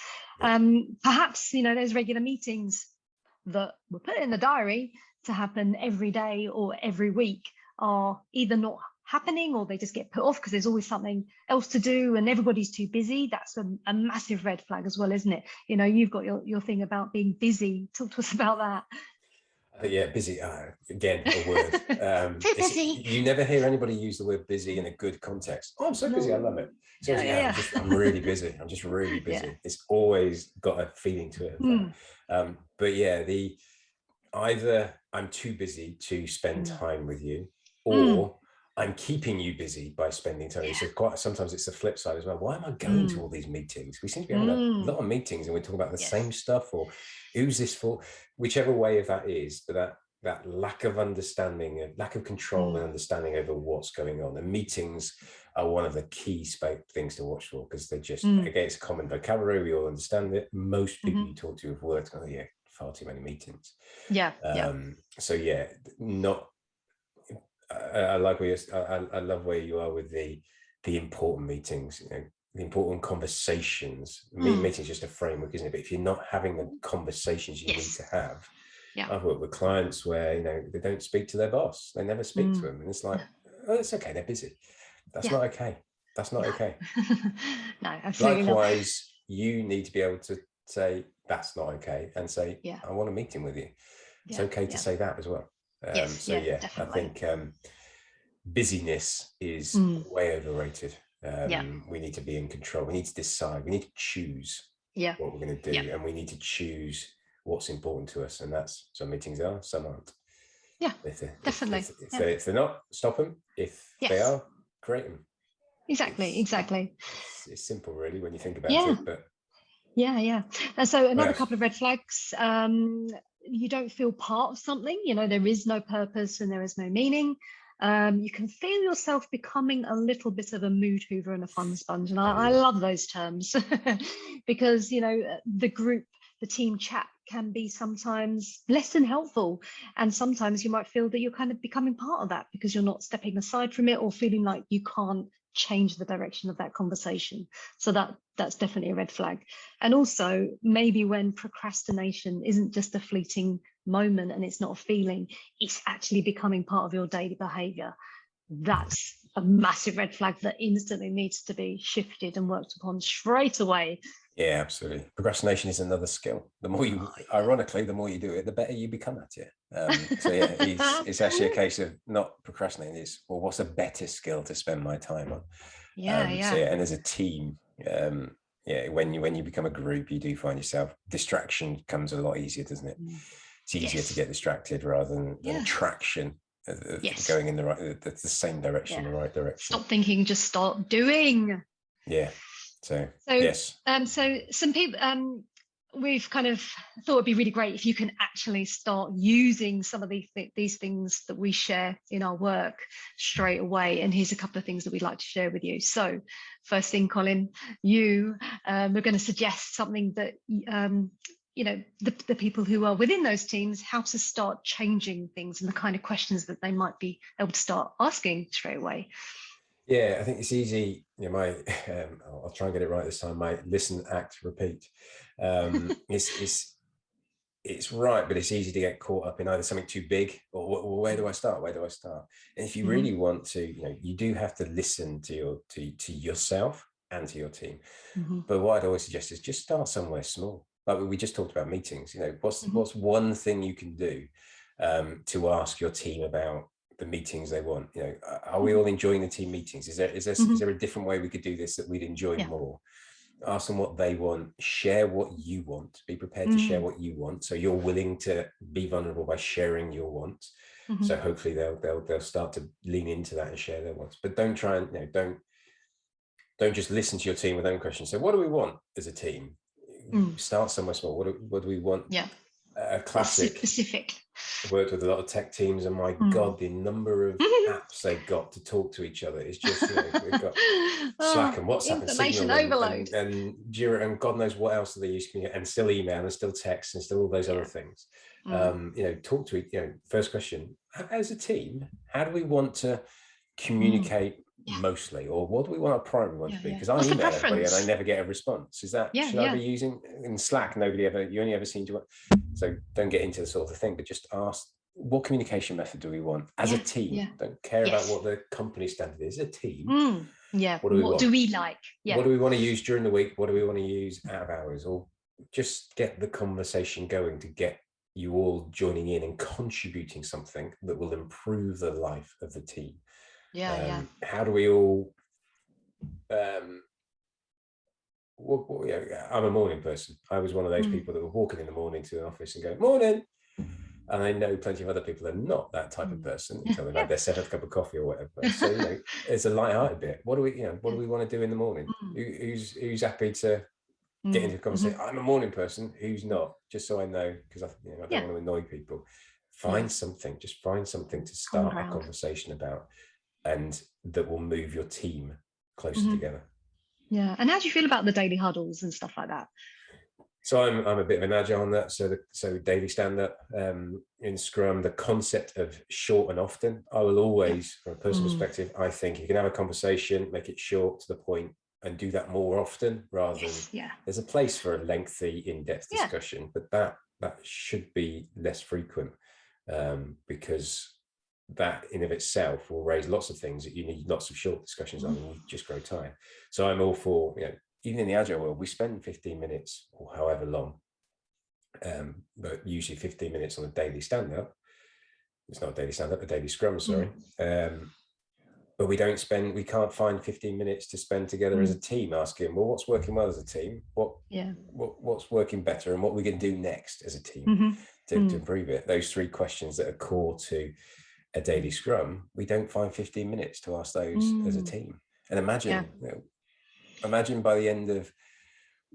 Perhaps those regular meetings that were put in the diary to happen every day or every week are either not happening, or they just get put off because there's always something else to do and everybody's too busy. That's a massive red flag as well, isn't it? You've got your thing about being busy. Talk to us about that. Busy. Again, a word. Busy. You never hear anybody use the word busy in a good context. Oh, I'm so busy. I love it. So I'm really busy. I'm just really busy. It's always got a feeling to it. But either I'm too busy to spend time with you, or I'm keeping you busy by spending time. So sometimes it's the flip side as well. Why am I going to all these meetings? We seem to be having a lot of meetings and we're talking about the same stuff, or who's this for? Whichever way of that is, but that lack of understanding, lack of control and understanding over what's going on. And meetings are one of the key things to watch for, because they're just, again, it's a common vocabulary. We all understand it. Most people you talk to have worked on, far too many meetings. I like I love where you are with the important meetings, the important conversations. Meetings is just a framework, isn't it? But if you're not having the conversations you need to have, I've worked with clients where they don't speak to their boss. They never speak to them, and it's like, oh, it's okay, they're busy. That's not okay. That's not okay. No, absolutely Likewise, you need to be able to say that's not okay, and say, I want a meeting with you. It's okay to say that as well. I think busyness is way overrated. We need to be in control. We need to decide. We need to choose what we're going to do, and we need to choose what's important to us. And that's, some meetings are, some aren't. Definitely. If they're not, stop them. If they are, create them. Exactly. It's simple, really, when you think about it. But and so another couple of red flags. You don't feel part of something. There is no purpose and there is no meaning. You can feel yourself becoming a little bit of a mood hoover and a fun sponge, and I love those terms because the group, the team chat can be sometimes less than helpful, and sometimes you might feel that you're kind of becoming part of that because you're not stepping aside from it, or feeling like you can't change the direction of that conversation. So that's definitely a red flag. And also, maybe when procrastination isn't just a fleeting moment and it's not a feeling, it's actually becoming part of your daily behavior. That's a massive red flag that instantly needs to be shifted and worked upon straight away. Yeah, absolutely. Procrastination is another skill. The more ironically, the more you do it, the better you become at it. It's actually a case of not procrastinating. It's, well, what's a better skill to spend my time on? And as a team, when you become a group, you do find yourself, distraction comes a lot easier, doesn't it? It's easier to get distracted rather than traction. Going in the same direction, the right direction. Stop thinking, just start doing. So yes. So some people, we've kind of thought it'd be really great if you can actually start using some of these things that we share in our work straight away. And here's a couple of things that we'd like to share with you. So first thing, Colin, we're going to suggest something that the people who are within those teams, how to start changing things and the kind of questions that they might be able to start asking straight away. Yeah, I think it's easy. I'll try and get it right this time. My listen, act, repeat. It's right, but it's easy to get caught up in either something too big or where do I start? Where do I start? And if you really want to, you do have to listen to yourself and to your team. But what I'd always suggest is just start somewhere small. Like we just talked about meetings. What's one thing you can do to ask your team about the meetings they want? Are we all enjoying the team meetings? Is there a different way we could do this that we'd enjoy more? Ask them what they want, share what you want, be prepared to share what you want, so you're willing to be vulnerable by sharing your wants. So hopefully they'll start to lean into that and share their wants. But don't try and don't just listen to your team with own questions. So what do we want as a team? Start somewhere small. What do we want? A classic. Specific. I've worked with a lot of tech teams, and my God, the number of apps they've got to talk to each other is just, we've got Slack and WhatsApp and Signal and Jira and God knows what else they use, and still email and still text and still all those other things. Talk to each. First question: as a team, how do we want to communicate mostly, or what do we want our primary one to be? Because I email everybody and I never get a response. Is that should I be using in Slack? You only ever seem to. So don't get into the sort of thing, but just ask, what communication method do we want as a team? Don't care about what the company standard is. A team. What do we like? What do we want to use during the week? What do we want to use out of hours? Or just get the conversation going to get you all joining in and contributing something that will improve the life of the team. How do we all I'm a morning person. I was one of those people that were walking in the morning to an office and go, morning. And I know plenty of other people are not that type of person until they've had their 7th cup of coffee or whatever. So it's a light-hearted bit. What do we want to do in the morning? Who's happy to get into a conversation? I'm a morning person. Who's not? Just so I know, because I don't want to annoy people. Find something to start a conversation about, and that will move your team closer together. Yeah. And how do you feel about the daily huddles and stuff like that? So I'm a bit of an agile on that. So daily stand-up in Scrum, the concept of short and often. I will always, from a personal perspective, I think you can have a conversation, make it short to the point, and do that more often rather than there's a place for a lengthy, in-depth discussion, but that should be less frequent, because that in of itself will raise lots of things that you need lots of short discussions on, and you just grow tired. So I'm all for, even in the agile world, we spend 15 minutes or however long, but usually 15 minutes on a daily stand-up. It's not a daily stand-up, a daily scrum, sorry. But we can't find 15 minutes to spend together as a team asking, well, what's working well as a team? What's working better, and what we can do next as a team to improve it? Those 3 questions that are core to a daily scrum, we don't find 15 minutes to ask those as a team. And imagine by the end of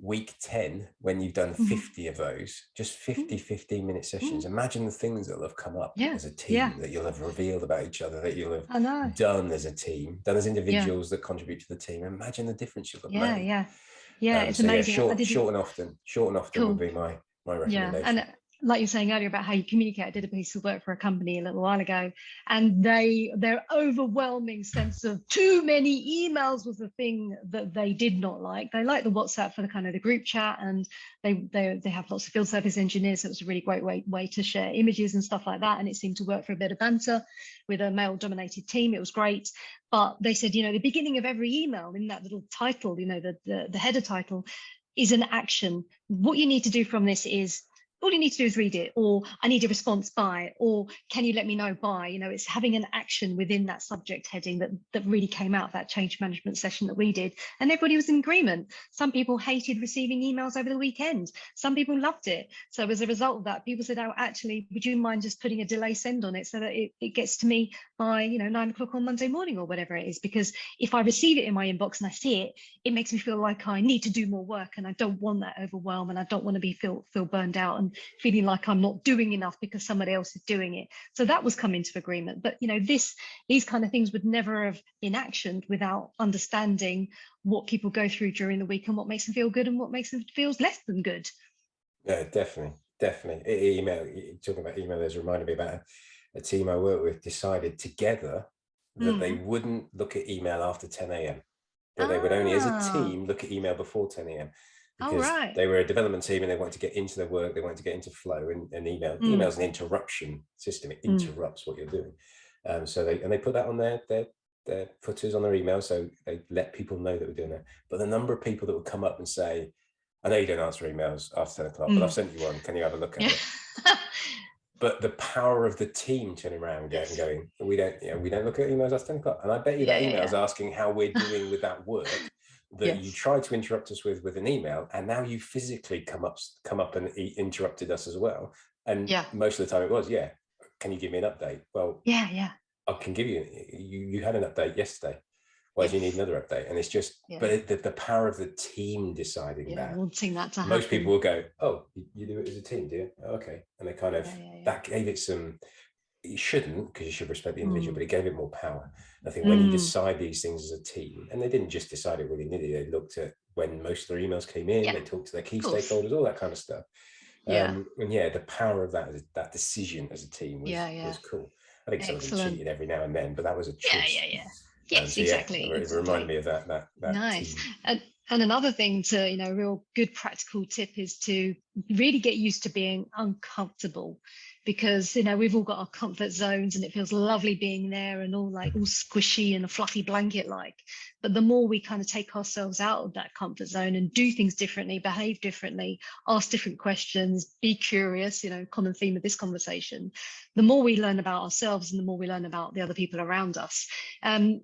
week 10, when you've done 50 of those, just 50 15-minute sessions. Imagine the things that will have come up as a team, that you'll have revealed about each other, that you'll have done as a team, done as individuals that contribute to the team. Imagine the difference you'll have made. It's amazing. Short and often would be my recommendation. And like you were saying earlier about how you communicate, I did a piece of work for a company a little while ago, and their overwhelming sense of too many emails was the thing that they did not like. They like the WhatsApp for the kind of the group chat, and they have lots of field service engineers, so it was a really great way to share images and stuff like that, and it seemed to work for a bit of banter with a male-dominated team. It was great. But they said, the beginning of every email, in that little title, the header title, is an action. What you need to do from this is all you need to do is read it, or I need a response by, or can you let me know by, it's having an action within that subject heading that really came out of that change management session that we did. And everybody was in agreement. Some people hated receiving emails over the weekend. Some people loved it. So as a result of that, people said, oh, actually, would you mind just putting a delay send on it so that it gets to me by, 9 o'clock on Monday morning or whatever it is? Because if I receive it in my inbox and I see it, it makes me feel like I need to do more work, and I don't want that overwhelm, and I don't want to feel burned out and feeling like I'm not doing enough because somebody else is doing it. So that was come into agreement. But these kind of things would never have been actioned without understanding what people go through during the week and what makes them feel good and what makes them feel less than good. Yeah, definitely. Email, talking about email, has reminded me about a team I work with decided together that they wouldn't look at email after 10 a.m. That they would only, as a team, look at email before 10 a.m. because they were a development team and they wanted to get into their work, they wanted to get into flow, and email's an interruption system. It interrupts what you're doing. So they put that on their footers on their email, so they let people know that we're doing that. But the number of people that would come up and say, I know you don't answer emails after 10 o'clock, but I've sent you one, can you have a look at it? But the power of the team turning around and going, we don't look at emails after 10 o'clock. And I bet you that email's asking how we're doing with that work that you tried to interrupt us with an email, and now you physically come up and interrupted us as well. And most of the time it was, can you give me an update? Well, I can give you had an update yesterday. Why do you need another update? And it's just, but the power of the team deciding that. Wanting that to happen. Most people will go, oh, you do it as a team, do you? Oh, okay. And they kind of, that gave it some, you shouldn't, because you should respect the individual, but it gave it more power. I think when you decide these things as a team, and they didn't just decide it willy-nilly, they looked at when most of their emails came in, they talked to their key stakeholders, all that kind of stuff. And the power of that decision as a team was cool. I think some of them cheated every now and then, but that was a choice. Yes, exactly. It reminded me of that nice team. And another thing to real good practical tip is to really get used to being uncomfortable, because we've all got our comfort zones and it feels lovely being there and all squishy and a fluffy blanket but the more we kind of take ourselves out of that comfort zone and do things differently, behave differently, ask different questions, be curious, common theme of this conversation, the more we learn about ourselves and the more we learn about the other people around us. And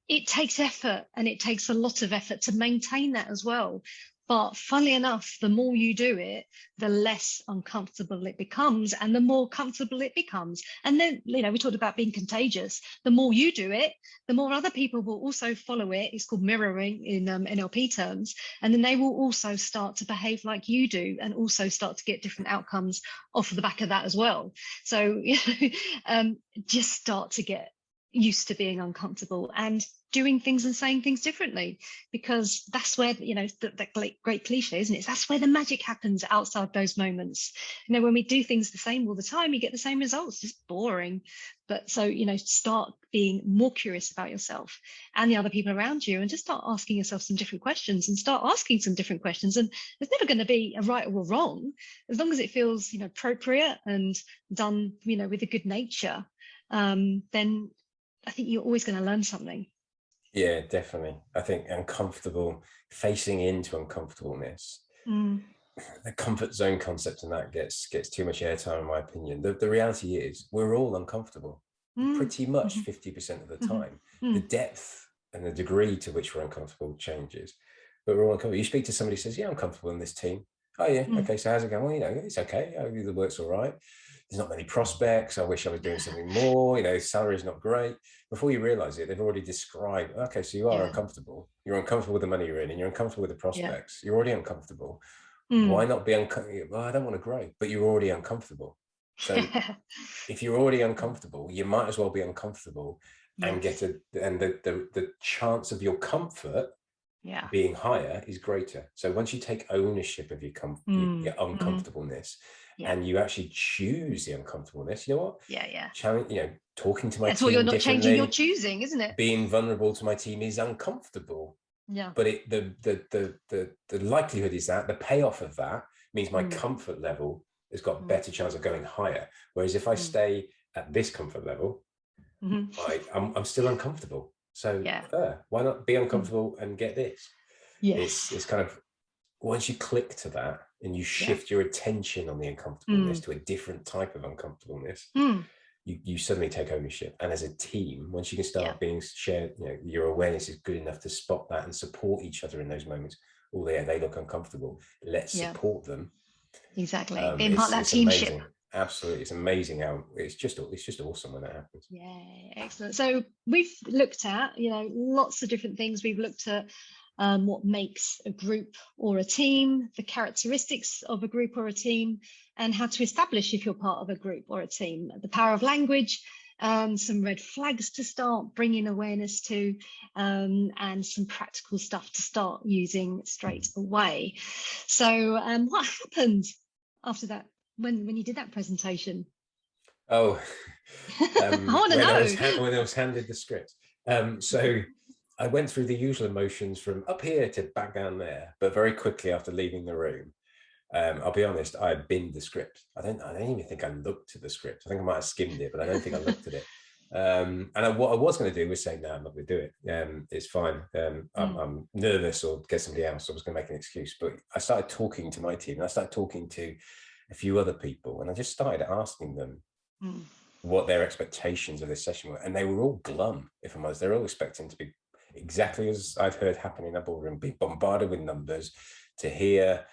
it takes effort, and it takes a lot of effort to maintain that as well. But funnily enough, the more you do it, the less uncomfortable it becomes and the more comfortable it becomes. And then, we talked about being contagious. The more you do it, the more other people will also follow it. It's called mirroring in NLP terms. And then they will also start to behave like you do and also start to get different outcomes off the back of that as well. So just start to get used to being uncomfortable and doing things and saying things differently, because that's where that great cliche, isn't it? That's where the magic happens, outside those moments. When we do things the same all the time, you get the same results. It's boring. But so start being more curious about yourself and the other people around you, and just start asking yourself some different questions, and start asking some different questions. And there's never going to be a right or a wrong, as long as it feels appropriate and done with a good nature. Then I think you're always going to learn something. Yeah, definitely. I think facing into uncomfortableness, the comfort zone concept, and that gets too much airtime, in my opinion. The reality is we're all uncomfortable pretty much 50% of the time. The depth and the degree to which we're uncomfortable changes, but we're all uncomfortable. You speak to somebody who says, yeah, I'm comfortable in this team. Oh yeah, okay, so how's it going? Well, it's okay. The work's all right. There's not many prospects. I wish I was doing something more. Salary's not great. Before you realize it, they've already described, okay, so you are uncomfortable. You're uncomfortable with the money you're in, and you're uncomfortable with the prospects. You're already uncomfortable. Why not be uncomfortable? Well, I don't want to grow, but you're already uncomfortable. So if you're already uncomfortable, you might as well be uncomfortable and the chance of your comfort being higher is greater. So once you take ownership of your uncomfortableness, and you actually choose the uncomfortableness, you know what? Challenge, talking to my team. That's what you're not changing, you're choosing, isn't it? Being vulnerable to my team is uncomfortable. Yeah. But the likelihood is that the payoff of that means my comfort level has got better chance of going higher. Whereas if I stay at this comfort level, I'm still uncomfortable. So why not be uncomfortable and get this? Yes. It's kind of, once you click to that, and you shift your attention on the uncomfortableness to a different type of uncomfortableness, you suddenly take ownership. And as a team, once you can start being shared, your awareness is good enough to spot that and support each other in those moments. Oh, they look uncomfortable. Let's support them. Exactly. Being part of that teamship. Amazing. Absolutely. It's amazing how it's just awesome when that happens. Yeah, excellent. So we've looked at, lots of different things. We've looked at what makes a group or a team, the characteristics of a group or a team, and how to establish if you're part of a group or a team, the power of language, some red flags to start bringing awareness to, and some practical stuff to start using straight away. So what happened after that, when you did that presentation? Oh, I want to know. When I was handed the script. So I went through the usual emotions from up here to back down there, but very quickly after leaving the room, I'll be honest, I binned the script. I don't even think I looked at the script. I think I might have skimmed it, but I don't think I looked at it. And what I was going to do was say, no, I'm not going to do it. It's fine. I'm nervous or get somebody else. I was going to make an excuse, but I started talking to my team, and I started talking to a few other people, and I just started asking them what their expectations of this session were. And they were all glum, if I'm honest. They're all expecting to be exactly as I've heard happen in a boardroom, be bombarded with numbers, to hear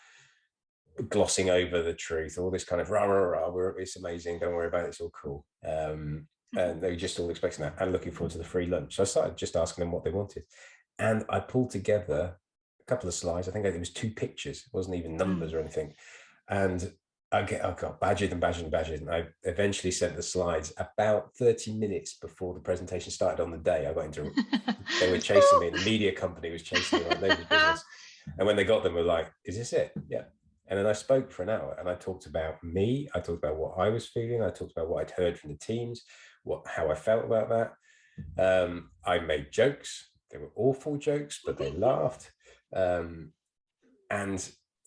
glossing over the truth, all this kind of rah, rah, rah, it's amazing, don't worry about it, it's all cool. And they were just all expecting that and looking forward to the free lunch. So I started just asking them what they wanted. And I pulled together a couple of slides. I think it was 2 pictures. It wasn't even numbers or anything. And I got badgered, and I eventually sent the slides about 30 minutes before the presentation started on the day. I got into they were chasing me, the media company was chasing me like nobody's business. And when they got them, we were like, is this it? Yeah. And then I spoke for an hour, and I talked about me. I talked about what I was feeling. I talked about what I'd heard from the teams, how I felt about that. I made jokes. They were awful jokes, but they laughed. And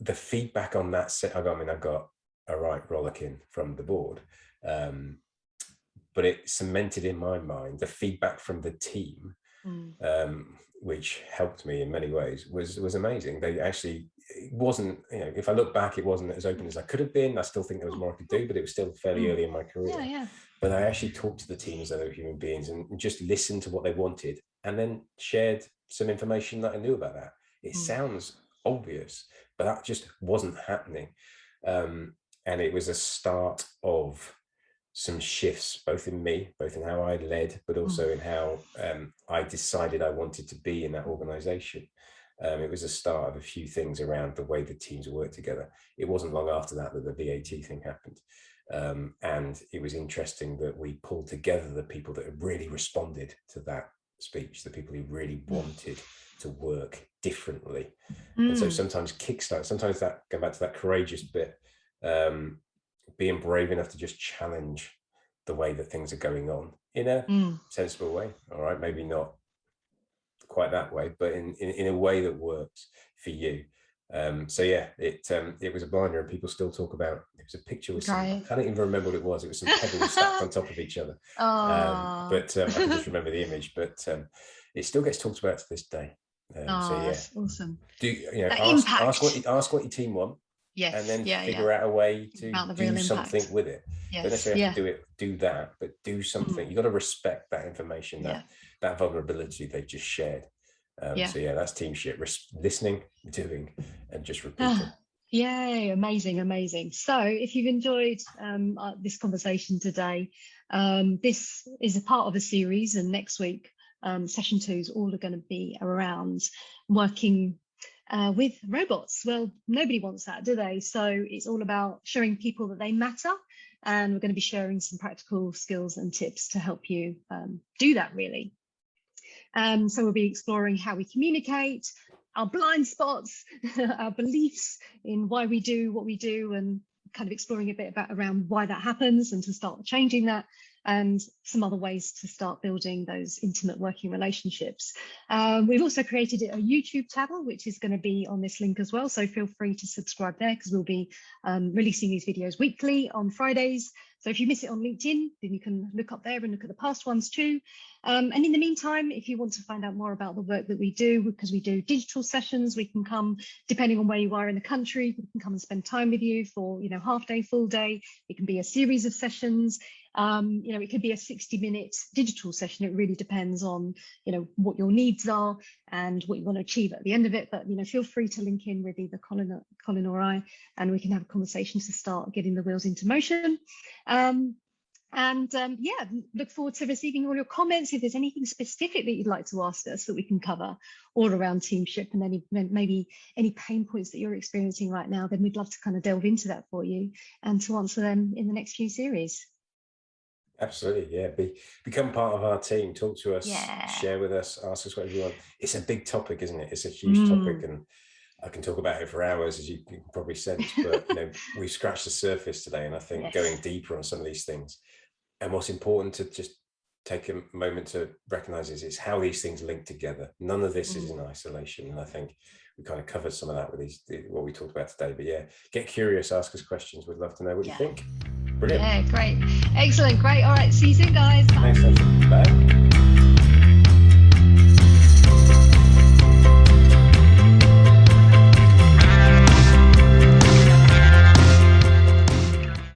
the feedback on that set, I got a right rollicking from the board. But it cemented in my mind the feedback from the team, which helped me in many ways, was amazing. They actually, it wasn't, if I look back, it wasn't as open as I could have been. I still think there was more I could do, but it was still fairly early in my career. But I actually talked to the teams as other human beings and just listened to what they wanted, and then shared some information that I knew about that. It sounds obvious, but that just wasn't happening. And it was a start of some shifts, both in me, both in how I led, but also in how I decided I wanted to be in that organization. It was a start of a few things around the way the teams work together. It wasn't long after that the VAT thing happened. And it was interesting that we pulled together the people that had really responded to that speech, the people who really wanted to work differently. And so sometimes sometimes that, go back to that courageous bit, being brave enough to just challenge the way that things are going on in a sensible way. All right, maybe not quite that way, but in a way that works for you. So yeah, it was a binder, and people still talk about it. Was a picture with some, I can't even remember what it was. It was some pebbles stacked on top of each other. But I can just remember the image. But it still gets talked about to this day. So yeah, that's awesome. Ask what your team want. Yes, and then figure out a way to do something with it. Yes, don't necessarily have to do that, but do something. You've got to respect that information, that vulnerability they've just shared. So yeah, that's teamship: listening, doing, and just repeating. Yay, amazing. So if you've enjoyed this conversation today, this is a part of a series, and next week session 2 is all going to be around working with robots. Well, nobody wants that, do they? So it's all about showing people that they matter, and we're going to be sharing some practical skills and tips to help you do that, really. So we'll be exploring how we communicate, our blind spots, our beliefs in why we do what we do, and kind of exploring a bit around why that happens and to start changing that, and some other ways to start building those intimate working relationships. We've also created a YouTube channel, which is going to be on this link as well. So feel free to subscribe there, because we'll be releasing these videos weekly on Fridays. So if you miss it on LinkedIn, then you can look up there and look at the past ones too. And in the meantime, if you want to find out more about the work that we do, because we do digital sessions, we can come, depending on where you are in the country, we can come and spend time with you for, half day, full day. It can be a series of sessions. It could be a 60-minute digital session. It really depends on, what your needs are and what you want to achieve at the end of it. But, feel free to link in with either Colin or I, and we can have a conversation to start getting the wheels into motion. Look forward to receiving all your comments. If there's anything specific that you'd like to ask us that we can cover all around Teamship, and maybe any pain points that you're experiencing right now, then we'd love to kind of delve into that for you and to answer them in the next few series. Absolutely, yeah. Become part of our team. Talk to us, share with us, ask us whatever you want. It's a big topic, isn't it? It's a huge topic, and I can talk about it for hours, as you can probably sense. But we've scratched the surface today, and I think going deeper on some of these things. And what's important to just take a moment to recognize is how these things link together. None of this is in isolation, and I think we kind of covered some of that with what we talked about today. But yeah, get curious, ask us questions. We'd love to know what you think. Brilliant. Yeah, great. Excellent. Great. All right. See you soon, guys. Bye. Thanks, Tasha. Bye.